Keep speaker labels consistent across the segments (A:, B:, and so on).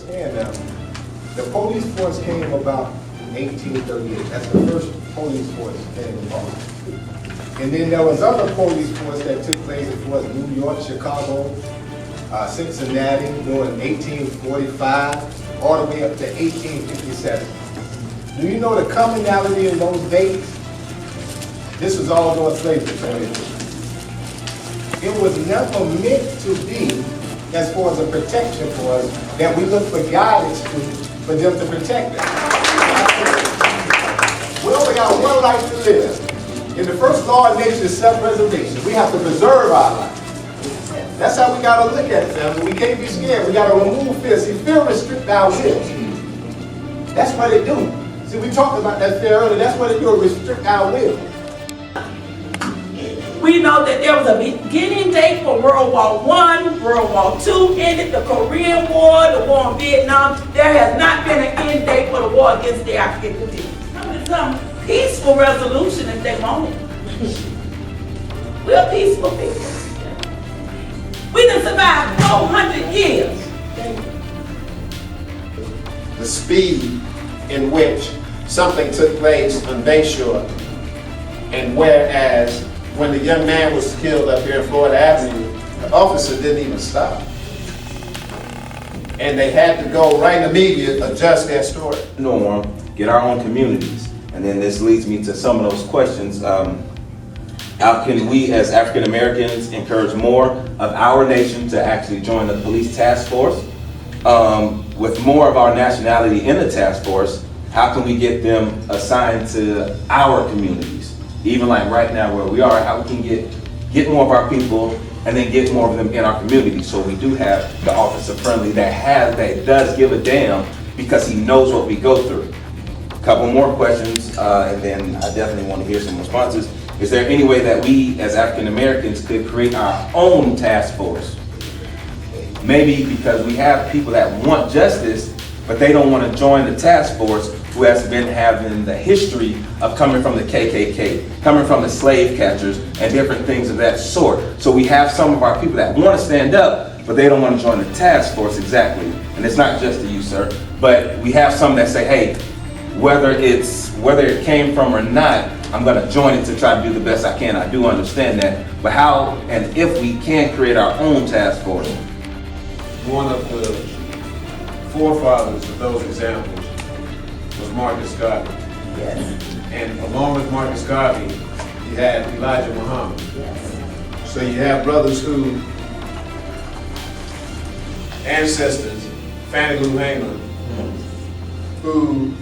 A: understand now, the police force came about in 1838. That's the first police force that came about. And then there was other police force that took place in Fort New York, Chicago, Cincinnati during 1845, all the way up to 1857. Do you know the commonality in those dates? This was all during slavery. It was never meant to be, as far as a protection for us, that we look for guidance for them to protect us. We only got one life to live. And the first law of nature is self-preservation. We have to preserve our life. That's how we got to look at it, family. We can't be scared. We got to remove fear. See, fear restricts our will. That's what it do. See, we talked about that fear earlier. That's what it do, restrict our will.
B: We know that there was a beginning date for World War I, World War II ended, the Korean War, the war in Vietnam. There has not been an end date for the war against the African community. It's some peaceful resolution if they want it. We're peaceful people. We done survived 400 years.
C: The speed in which something took place on Bayshore, and whereas when the young man was killed up here in Florida Avenue, the officer didn't even stop. And they had to go right immediate, adjust their story.
D: Norm, get our own communities. And then this leads me to some of those questions. How can we as African Americans encourage more of our nation to actually join the police task force? With more of our nationality in the task force, how can we get them assigned to our communities? Even like right now where we are, how we can get more of our people and then get more of them in our community. So we do have the Officer Friendly that does give a damn because he knows what we go through. A couple more questions, and then I definitely want to hear some responses. Is there any way that we as African Americans could create our own task force? Maybe because we have people that want justice, but they don't want to join the task force who has been having the history of coming from the KKK, coming from the slave catchers, and different things of that sort. So we have some of our people that want to stand up, but they don't want to join the task force exactly. And it's not just you, sir, but we have some that say, hey, whether it came from or not, I'm going to join it to try to do the best I can. I do understand that. But how and if we can create our own task force?
C: One of the forefathers of those examples was Marcus Garvey.
B: Yes.
C: And along with Marcus Garvey, you had Elijah Muhammad.
B: Yes.
C: So you have brothers who, ancestors, Fannie Lou Hamer, who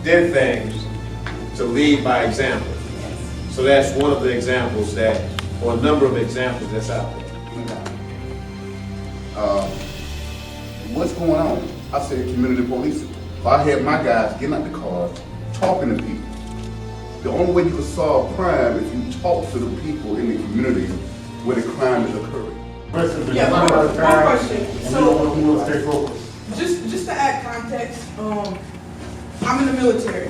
C: did things to lead by example. So that's one of the examples or a number of examples that's out there.
E: What's going on? I said community policing. If I had my guys getting out the car, talking to people. The only way you can solve crime is you talk to the people in the community where the crime is occurring.
F: Yeah, one question. So, just to add context, I'm in the military.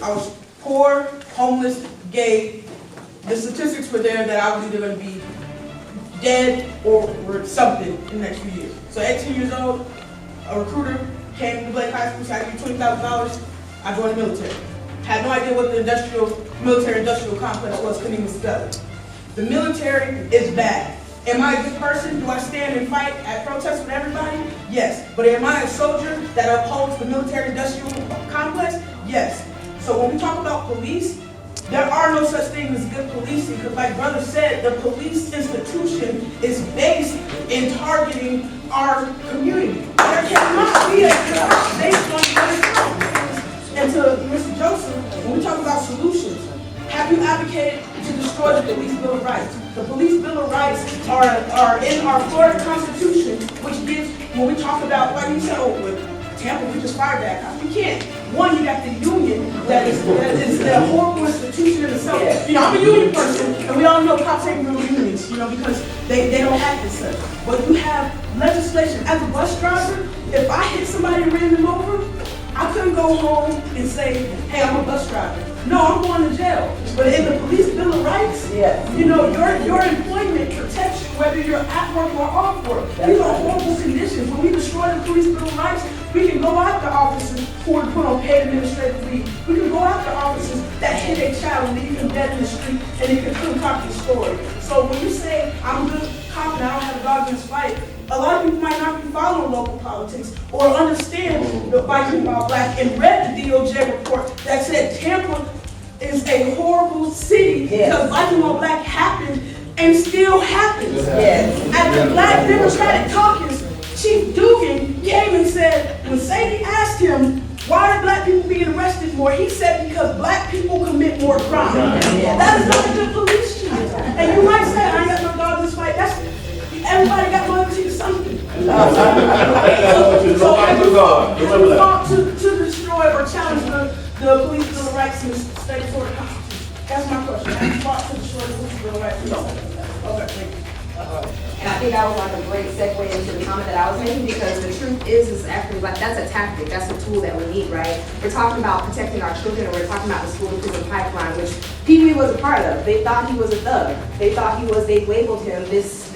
F: I was poor, homeless, gay. The statistics were there that I was either going to be dead or something in the next few years. So 18 years old, a recruiter came to Blake High School, said I give you $20,000. I joined the military. Had no idea what the military-industrial complex was, couldn't even spell it. The military is bad. Am I a good person? Do I stand and fight at protests with everybody? Yes. But am I a soldier that upholds the military-industrial complex? Yes. So when we talk about police, there are no such things as good policing, because like brother said, the police institution is based in targeting our community. There cannot be a job based on what is wrong. And to Mr. Joseph, when we talk about solutions, have you advocated to destroy the Police Bill of Rights? The Police Bill of Rights are in our Florida Constitution, which gives, when we talk about, like you said, with Tampa, we just fired that cop. You can't. One, you got the union that is the horrible institution in itself. You know, I'm a union person, and we all know cops ain't real unions, you know, because they don't act as such. But you have legislation. As a bus driver, if I hit somebody and ran them over, I couldn't go home and say, hey, I'm a bus driver. No, I'm going to jail. But in the Police Bill of Rights, rights.
B: Yes.
F: You know, your employment protects you whether you're at work or off work. These are horrible conditions. When we destroy the police bill of rights, we can go after officers who are put on paid administrative leave. We can go after officers that hit a child and leave him dead in the street and they can concoct the story. So when you say, I'm a good cop and I don't have a dog in this fight, a lot of people might not be following local politics or understand the fight about black and read the DOJ report that said Tampa is a horrible city because Black and White Black happened and still happens.
B: Yes.
F: At the Black Democratic Caucus, Chief Dugan came and said, when Sadie asked him, why are black people being arrested more? He said, because black people commit more crime. That is not a good police chief. And you might say, I ain't got no dog in this fight. That's, everybody got loyalty to something. So have you fought to destroy or challenge the police bill of rights in the state of Florida Constitution? That's my question. Have you fought to destroy the police bill of rights? No. Okay, thank you.
G: And I think that was like a great segue into the comment that I was making, because the truth is actually like, that's a tactic, that's a tool that we need, right? We're talking about protecting our children, and we're talking about the school to prison pipeline, which Pee Wee was a part of. They thought he was a thug. They thought they labeled him this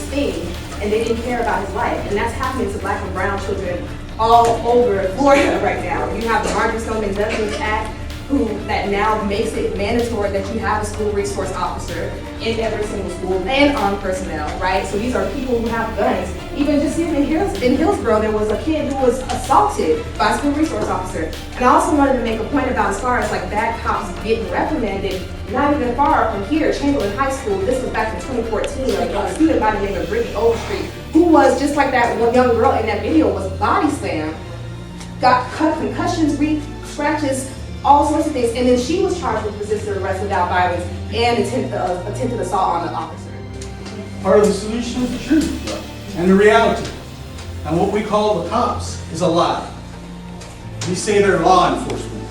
G: thing, and they didn't care about his life. And that's happening to black and brown children all over Florida right now. You have the Marjorie Stoneman Douglas Act, that now makes it mandatory that you have a school resource officer in every single school and armed personnel, right? So these are people who have guns. Even just here in Hillsborough, there was a kid who was assaulted by a school resource officer. And I also wanted to make a point about as far as like bad cops getting reprimanded, not even far from here, Chamberlain High School. This was back in 2014, a student by the name of Brittany Overstreet, who was just like that one young girl in that video, was body slammed, got concussions, scratches, all sorts of things, and then she was charged with resisting arrest without violence and attempted assault on the officer.
H: Part of the solution is the truth and the reality. And what we call the cops is a lie. We say they're law enforcement.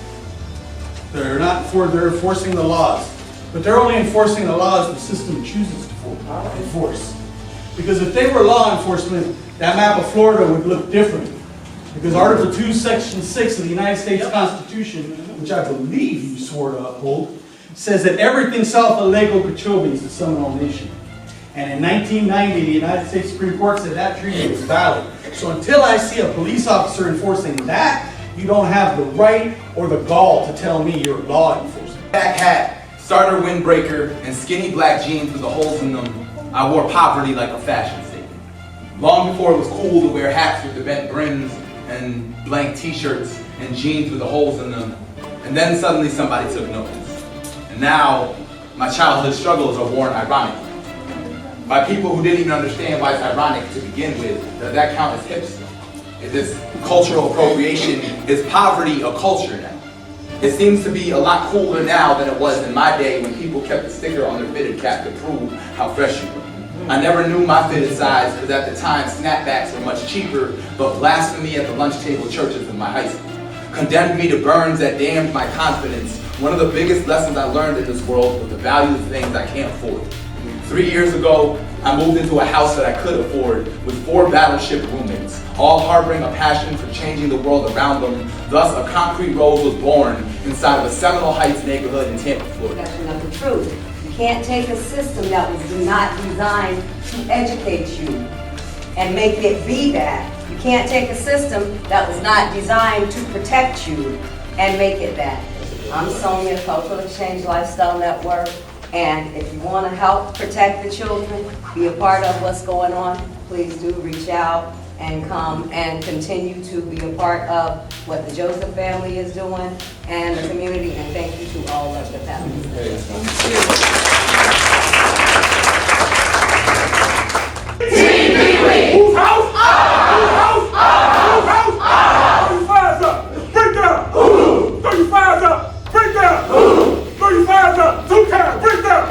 H: They're enforcing the laws. But they're only enforcing the laws the system chooses to enforce. Because if they were law enforcement, that map of Florida would look different. Because Article 2, Section 6 of the United States Constitution, which I believe you swore to uphold, says that everything south of Lake Okeechobee is the Seminole Nation. And in 1990, the United States Supreme Court said that treaty was valid. So until I see a police officer enforcing that, you don't have the right or the gall to tell me you're law enforcement.
I: Black hat, starter windbreaker, and skinny black jeans with the holes in them, I wore poverty like a fashion statement. Long before it was cool to wear hats with the bent brims and blank t-shirts and jeans with the holes in them. And then suddenly somebody took notice. And now my childhood struggles are worn ironically by people who didn't even understand why it's ironic to begin with. Does that count as hipster? Is this cultural appropriation? Is poverty a culture now? It seems to be a lot cooler now than it was in my day when people kept a sticker on their fitted cap to prove how fresh you were. I never knew my fitted size because at the time snapbacks were much cheaper, but blasphemy at the lunch table churches of my high school condemned me to burns that damned my confidence. One of the biggest lessons I learned in this world was the value of things I can't afford. 3 years ago, I moved into a house that I could afford with 4 battleship roommates, all harboring a passion for changing the world around them. Thus, a concrete rose was born inside of a Seminole Heights neighborhood in Tampa, Florida.
J: Discussion of the truth. You can't take a system that was not designed to educate you and make it be that. You can't take a system that was not designed to protect you and make it that. I'm Sonia, Cultural Exchange Lifestyle Network, and if you want to help protect the children, be a part of what's going on, please do reach out and come and continue to be a part of what the Joseph family is doing and the community, and thank you to all of the families.
B: Team Pee Wee! Whose house? Whose house? Whose house? Throw your fires up! Break down! Throw your fires up! Break down! Throw your fires up! 2 times! Break down!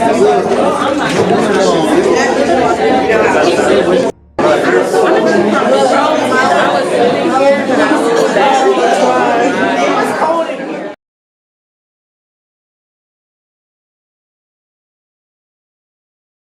B: I'm not.